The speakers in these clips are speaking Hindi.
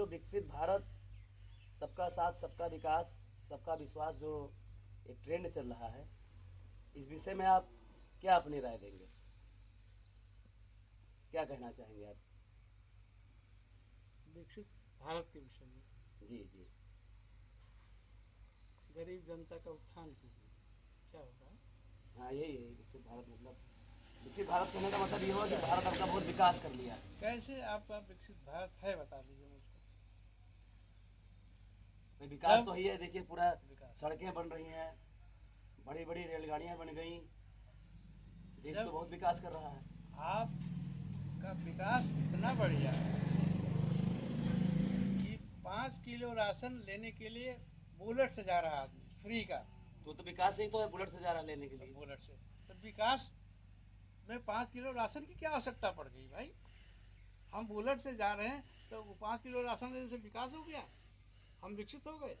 जो विकसित भारत, सबका साथ सबका विकास सबका विश्वास जो एक ट्रेंड चल रहा है, इस विषय में आप क्या अपनी राय देंगे? क्या कहना चाहेंगे आप? विकसित भारत के विषय में जी जी। गरीब जनता का उत्थान कीजिए, क्या होगा? हाँ, यही है विकसित भारत। मतलब विकसित भारत कहने का मतलब ये हुआ कि भारत आपका बहुत विकास कर लिया है। कैसे आपका विकसित भारत है, बता दीजिए मुझको। भाई विकास जब तो ही है, देखिए पूरा विकास सड़कें बन रही हैं, बड़ी बड़ी रेलगाड़ियां बन गई, देश तो जब बहुत विकास कर रहा है। आपका विकास इतना बढ़िया है कि 5 किलो राशन लेने के लिए बुलेट से जा रहा आदमी फ्री का। तो विकास ही तो है, बुलेट से जा रहा है लेने के लिए। बुलेट से तो विकास में 5 किलो राशन की क्या आवश्यकता पड़ गई भाई? हम बुलेट से जा रहे हैं तो 5 किलो राशन लेने से विकास हो गया, हम विकसित हो गए।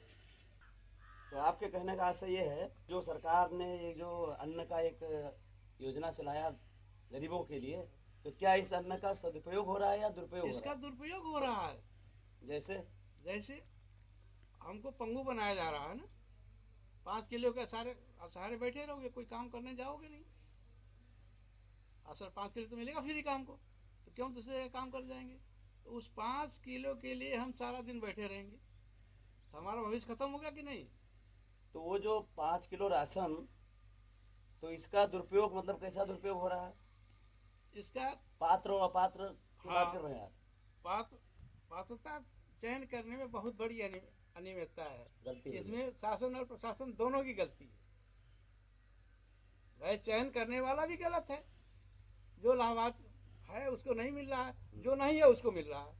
तो आपके कहने का आशय ये है, जो सरकार ने ये जो अन्न का एक योजना चलाया गरीबों के लिए, तो क्या इस अन्न का सदुपयोग हो रहा है या दुरुपयोग हो इसका रहा दुरुपयोग हो रहा है। है? जैसे जैसे हमको पंगु बनाया जा रहा है ना, 5 किलो के सहारे बैठे रहोगे, कोई काम करने जाओगे नहीं। असर 5 किलो तो मिलेगा फ्री काम को, तो क्यों दूसरे काम कर जाएंगे? तो उस 5 किलो के लिए हम सारा दिन बैठे रहेंगे, तो हमारा भविष्य खत्म होगा कि नहीं? तो वो जो 5 किलो राशन, तो इसका दुरुपयोग मतलब कैसा दुरुपयोग हो रहा है? इसका पात्र और अपात्र की हाँ, बात कर रहे हैं आप? पात्र पात्रता चयन करने में बहुत बड़ी अनियमितता है। गलती हुई है। इसमें शासन और प्रशासन दोनों की गलती है। वह चयन करने वाला भी गलत है, जो लाभार्थी है उसको नहीं मिल रहा है, जो नहीं है उसको मिल रहा है।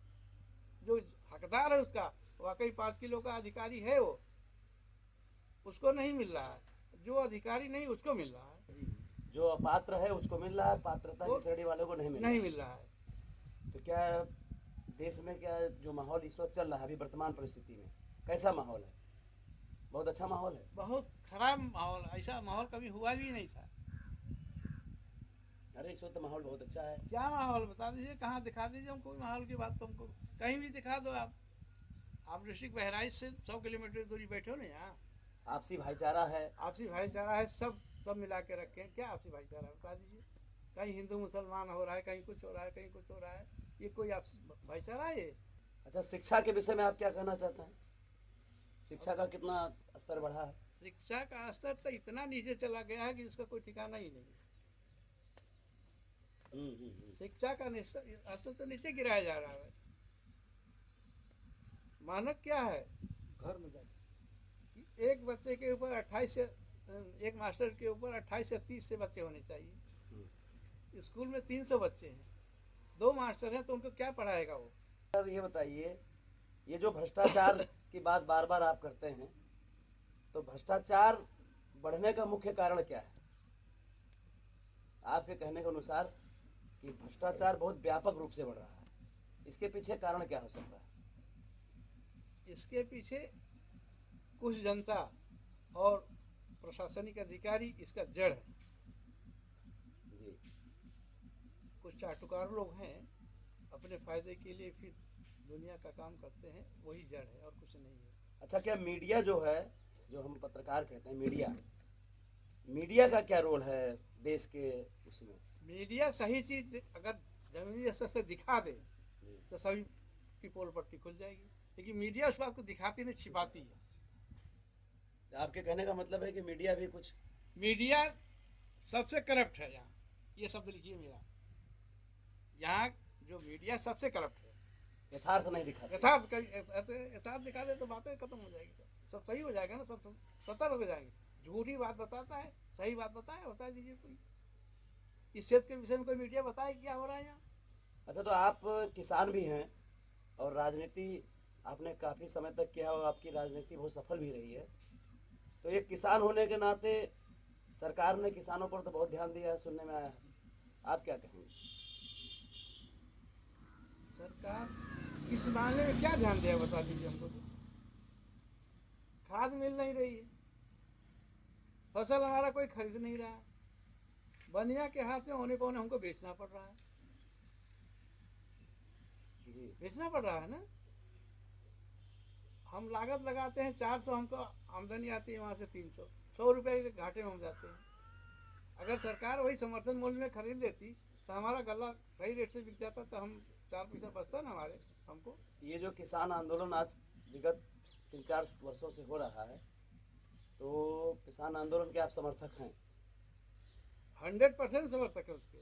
जो हकदार है उसका, वाकई 5 किलो का अधिकारी है, वो उसको नहीं मिल रहा है, जो अधिकारी नहीं उसको मिल रहा है। जी, जो अपात्र है उसको मिल रहा है, पात्रता वो की श्रेणी वालों को नहीं मिल नहीं रहा मिल रहा है। है। तो क्या देश में क्या जो माहौल इस वक्त चल रहा है अभी वर्तमान परिस्थिति में, कैसा माहौल है? बहुत अच्छा माहौल है? बहुत खराब माहौल, ऐसा माहौल कभी हुआ भी नहीं था। अरे इस वक्त माहौल बहुत अच्छा है। क्या माहौल बता दीजिए, कहाँ दिखा दीजिए हमको माहौल की बात, तो हमको कहीं भी दिखा दो आप डिस्ट्रिक्ट बहराइच से 100 किलोमीटर दूरी बैठे हो ना, यहाँ आपसी भाईचारा है। आपसी भाईचारा है, सब मिला के रखे हैं। क्या आपसी भाईचारा है बता दीजिए? कहीं हिंदू मुसलमान हो रहा है, कहीं कुछ हो रहा है, कहीं कुछ हो रहा है, ये कोई आपसी भाईचारा है ये? अच्छा, शिक्षा के विषय में आप क्या कहना चाहते हैं? शिक्षा का कितना स्तर बढ़ा है? शिक्षा का स्तर तो इतना नीचे चला गया है कि उसका कोई ठिकाना ही नहीं है। शिक्षा का स्तर तो नीचे गिराया जा रहा है। मानक क्या है घर में जाके कि एक बच्चे के ऊपर 28 से एक मास्टर के ऊपर 28 से 30 से बच्चे होने चाहिए। स्कूल में 300 बच्चे हैं, 2 मास्टर हैं, तो उनको क्या पढ़ाएगा वो? सर ये बताइए, ये जो भ्रष्टाचार की बात बार बार आप करते हैं, तो भ्रष्टाचार बढ़ने का मुख्य कारण क्या है आपके कहने के अनुसार? कि भ्रष्टाचार बहुत व्यापक रूप से बढ़ रहा है, इसके पीछे कारण क्या हो सकता है? इसके पीछे कुछ जनता और प्रशासनिक अधिकारी इसका जड़ है। जी। कुछ चाटुकार लोग हैं, अपने फायदे के लिए फिर दुनिया का काम करते हैं, वही जड़ है और कुछ नहीं है। अच्छा, क्या मीडिया जो है, जो हम पत्रकार कहते हैं, मीडिया का क्या रोल है देश के उसमें? मीडिया सही चीज अगर जमीनी स्तर से दिखा दे तो सभी की पोल पट्टी खुल जाएगी, लेकिन मीडिया उस बात को दिखाती नहीं, छिपाती है। आपके कहने का मतलब है कि मीडिया भी कुछ? मीडिया सबसे करप्ट है यहाँ, ये शब्द लिखिए मेरा। यहाँ जो मीडिया सबसे करप्ट है, यथार्थ नहीं दिखाता। यथार्थ दिखा दे तो बातें खत्म हो जाएगी, सब सही हो जाएगा ना, सब सतर्क हो जाएंगे। झूठी बात बताता है, सही बात बता दीजिए कोई। इस क्षेत्र के विषय में कोई मीडिया बताए क्या हो रहा है यहाँ? अच्छा, तो आप किसान भी हैं और राजनीति आपने काफ़ी समय तक किया और आपकी राजनीति बहुत सफल भी रही है, तो एक किसान होने के नाते सरकार ने किसानों पर तो बहुत ध्यान दिया है, सुनने में आया है, आप क्या कहेंगे? सरकार किस मामले में क्या ध्यान दिया बता दीजिए हमको तो। खाद मिल नहीं रही है, फसल हमारा कोई खरीद नहीं रहा, बनिया के हाथ में होने को हमको बेचना पड़ रहा है। जी। बेचना पड़ रहा है ना, लागत लगाते हैं 400, हमको आमदनी आती है वहाँ से 300, 100 रुपये के घाटे में हम जाते हैं। अगर सरकार वही समर्थन मूल्य में खरीद लेती तो हमारा गला सही रेट से बिक जाता, तो हम 4 पैसा बचता ना हमारे हमको। ये जो किसान आंदोलन आज विगत 3-4 वर्षों से हो रहा है, तो किसान आंदोलन के आप समर्थक हैं? 100% समर्थक है उसके।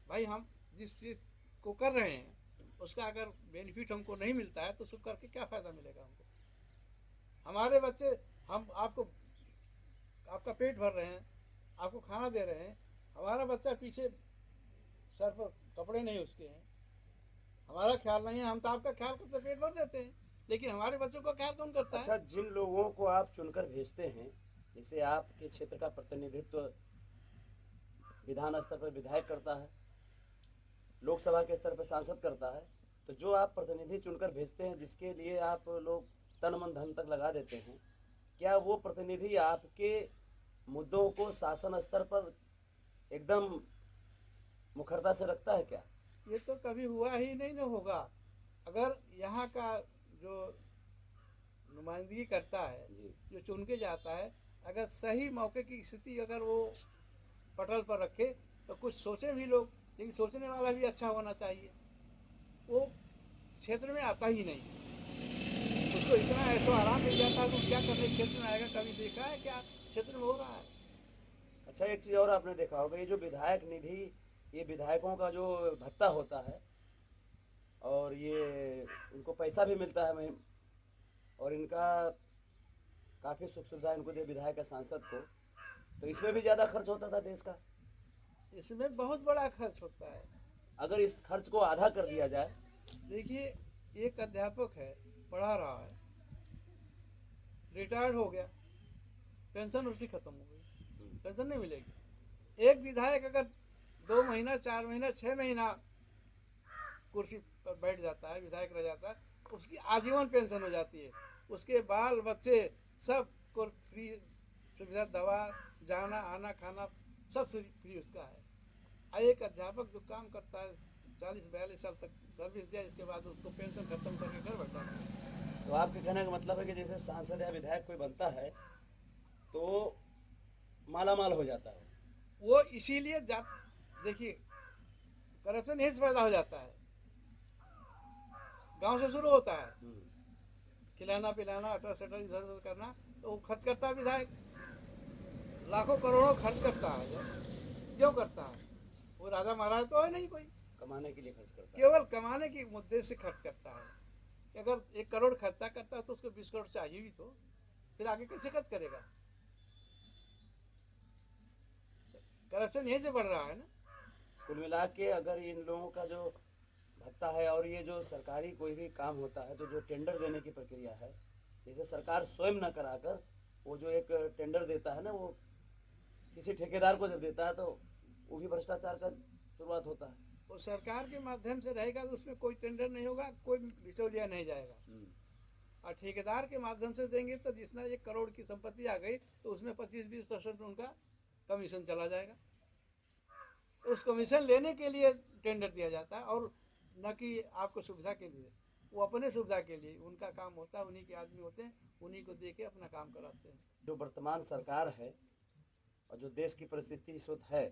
भाई हम जिस चीज़ को कर रहे हैं उसका अगर बेनिफिट हमको नहीं मिलता है तो उसको करके क्या फ़ायदा मिलेगा हमको? हमारे बच्चे, हम आपका पेट भर रहे हैं, आपको खाना दे रहे हैं, हमारा बच्चा पीछे सर पर कपड़े नहीं उसके हैं, हमारा ख्याल नहीं है। हम तो आपका ख्याल करते पेट भर देते हैं, लेकिन हमारे बच्चों का ख्याल कौन करता है? अच्छा, जिन लोगों को आप चुनकर भेजते हैं, जैसे आपके क्षेत्र का प्रतिनिधित्व विधान स्तर पर विधायक करता है, लोकसभा के स्तर पर सांसद करता है, तो जो आप प्रतिनिधि चुनकर भेजते हैं, जिसके लिए आप लोग तन मन धन तक लगा देते हैं, क्या वो प्रतिनिधि आपके मुद्दों को शासन स्तर पर एकदम मुखरता से रखता है क्या? ये तो कभी हुआ ही नहीं ना होगा। अगर यहाँ का जो नुमाइंदगी करता है, जी। जो चुन के जाता है, अगर सही मौके की स्थिति अगर वो पटल पर रखे तो कुछ सोचे भी लोग, लेकिन सोचने वाला भी अच्छा होना चाहिए। वो क्षेत्र में आता ही नहीं, उसको इतना ऐसा आराम मिल जाता है, तो क्या करने क्षेत्र में आएगा? कभी देखा है क्या क्षेत्र में हो रहा है? अच्छा, एक चीज़ और आपने देखा होगा, ये जो विधायक निधि, ये विधायकों का जो भत्ता होता है, और ये इनको पैसा भी मिलता है महीने, और इनका काफ़ी सुख सुविधा इनको दे विधायक या सांसद को, तो इसमें भी ज़्यादा खर्च होता था देश का। इसमें बहुत बड़ा खर्च होता है। अगर इस खर्च को आधा कर दिया जाए। देखिए, एक अध्यापक है, पढ़ा रहा है, रिटायर्ड हो गया, पेंशन उसी खत्म हो गई, पेंशन नहीं मिलेगी। एक विधायक अगर 2 महीना, 4 महीना, 6 महीना कुर्सी पर बैठ जाता है, विधायक रह जाता है, उसकी आजीवन पेंशन हो जाती है। उसके बाल बच्चे सबको फ्री सुविधा, दवा, जाना आना, खाना सब फ्री उसका है। और एक अध्यापक जो काम करता है 40-42 साल तक सर्विस दिया, इसके बाद उसको पेंशन खत्म करके घर बैठा है। तो आपके कहने का मतलब है कि जैसे सांसद या विधायक कोई बनता है तो माला माल हो जाता है वो इसीलिए देखिए, करप्शन यही से पैदा हो जाता है, गांव से शुरू होता है। खिलाना पिलाना, अटर सटर इधर उधर करना, तो वो खर्च करता है विधायक, लाखों करोड़ों खर्च करता है। क्यों करता है? वो राजा महाराज तो है नहीं कोई, कमाने के लिए खर्च करता है। केवल कमाने के मुद्दे से खर्च करता है। कि अगर 1 करोड़ खर्चा करता है तो उसको 20 करोड़ चाहिए भी, तो फिर आगे कैसे खर्च करेगा? करप्शन यहीं से बढ़ रहा है ना। कुल मिला के अगर इन लोगों का जो भत्ता है, और ये जो सरकारी कोई भी काम होता है, तो जो टेंडर देने की प्रक्रिया है, जैसे सरकार स्वयं न कराकर वो जो एक टेंडर देता है ना, वो किसी ठेकेदार को जब देता है तो वो भी भ्रष्टाचार का शुरुआत होता है। वो सरकार के माध्यम से रहेगा तो उसमें कोई टेंडर नहीं होगा, कोई बिचौलिया नहीं जाएगा। और ठेकेदार के माध्यम से देंगे तो जितना 1 करोड़ की संपत्ति आ गई तो उसमें 25-20% उनका कमीशन चला जाएगा। तो उस कमीशन लेने के लिए टेंडर दिया जाता है, और न कि आपको सुविधा के लिए। वो अपने सुविधा के लिए, उनका काम होता है, उन्हीं के आदमी होते हैं, उन्हीं को दे के अपना काम कराते हैं। जो वर्तमान सरकार है और जो देश की परिस्थिति इस वक्त है,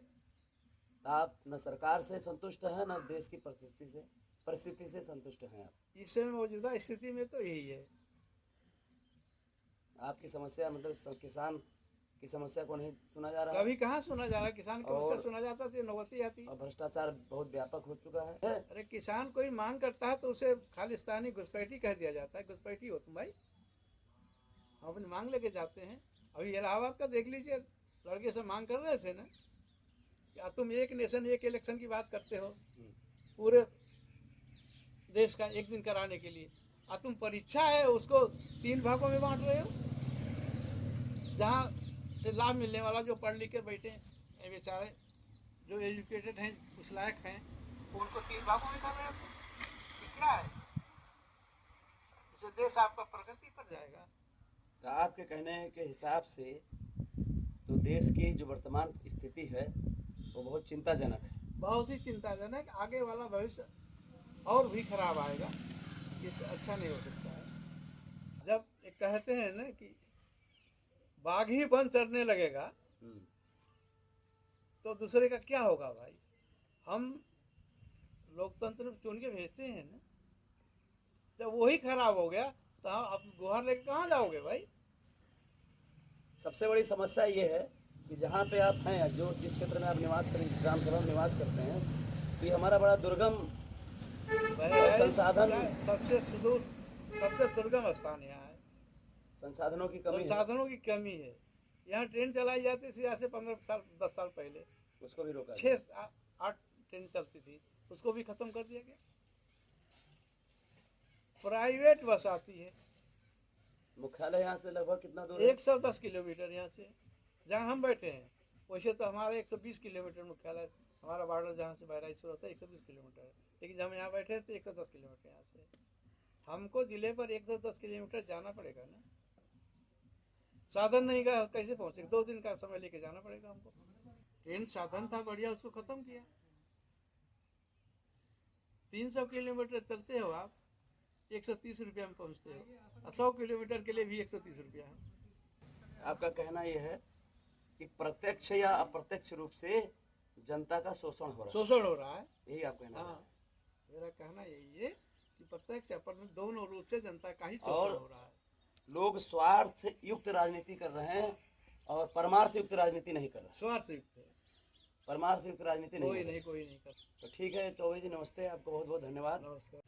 आप न सरकार से संतुष्ट हैं न देश की परिस्थिति से संतुष्ट हैं आप? इस समय मौजूदा स्थिति में तो यही है। आपकी समस्या मतलब किसान की समस्या को नहीं सुना जा रहा कभी कहाँ सुना जा रहा है? किसान की समस्या सुना जाता तो नौबती आती। और भ्रष्टाचार बहुत व्यापक हो चुका है। अरे किसान कोई मांग करता है तो उसे खालिस्तानी घुसपैठी कह दिया जाता है। घुसपैठी हो तुम भाई, हम अपनी मांग लेके जाते हैं। अभी इलाहाबाद का देख लीजिए, लड़के से मांग कर रहे थे ना, क्या तुम एक नेशन एक इलेक्शन की बात करते हो पूरे देश का एक दिन कराने के लिए, और तुम परीक्षा है उसको 3 भागों में बांट रहे हो। जहाँ से लाभ मिलने वाला, जो पढ़ लिख के बैठे हैं बेचारे, जो एजुकेटेड हैं, कुछ लायक हैं, उनको 3 भागों में कर रहे हो। कितना है? इससे देश आपका प्रगति पर जाएगा। तो आपके कहने के हिसाब से तो देश की जो वर्तमान स्थिति है वो बहुत चिंताजनक है। बहुत ही चिंताजनक। आगे वाला भविष्य और भी खराब आएगा, इससे अच्छा नहीं हो सकता है। जब एक कहते हैं ना कि बाघ ही वन चरने लगेगा हम्म, तो दूसरे का क्या होगा भाई। हम लोकतंत्र में चुन के भेजते हैं ना, जब वही खराब हो गया तो आप गुहार लेके कहाँ जाओगे भाई। सबसे बड़ी समस्या ये है कि जहाँ पे आप हैं, जो जिस क्षेत्र में आप निवास करें, जिस ग्राम सभा में निवास करते हैं, ये हमारा बड़ा दुर्गम भाई संसाधन, सबसे सुदूर, सबसे दुर्गम स्थान यहाँ है। संसाधनों की कमी है, संसाधनों की कमी है। यहाँ ट्रेन चलाई जाती थी आज से 15 साल 10 साल पहले, उसको भी रोका गया। 6-8 ट्रेन चलती थी, उसको भी खत्म कर दिया गया। प्राइवेट बस आती है, मुख्यालय यहाँ से लगभग कितना दूर है? 110 किलोमीटर यहाँ से, जहाँ हम बैठे हैं। वैसे तो हमारा 120 किलोमीटर मुख्यालय, हमारा बॉर्डर जहाँ से बहराइच शुरू होता है 120 किलोमीटर है, लेकिन जब हम यहाँ बैठे हैं तो 110 किलोमीटर यहाँ से। हमको जिले पर 110 किलोमीटर जाना पड़ेगा ना, साधन नहीं का कैसे पहुँचेगा, 2 दिन का समय लेके जाना पड़ेगा हमको। ट्रेन साधन था बढ़िया, उसको खत्म किया। 300 किलोमीटर चलते हो आप, 130 रुपया में पहुँचते हो, और 100 किलोमीटर के लिए भी 130 रुपया है। आपका कहना यह है कि प्रत्यक्ष या अप्रत्यक्ष रूप से जनता का शोषण हो रहा शोषण हो रहा है। है, यही आप कहना है। हाँ, मेरा कहना यही है कि प्रत्यक्ष अप्रत्यक्ष दोनों रूप से जनता का ही और शोषण हो रहा है। लोग स्वार्थ युक्त राजनीति कर रहे हैं और परमार्थ युक्त राजनीति नहीं कर रहे। स्वार्थ युक्त है, परमार्थ युक्त राजनीति नहीं कोई कर रहे। नहीं, कोई नहीं कर। तो ठीक है चौबे जी, नमस्ते, आपको बहुत बहुत धन्यवाद। नमस्कार।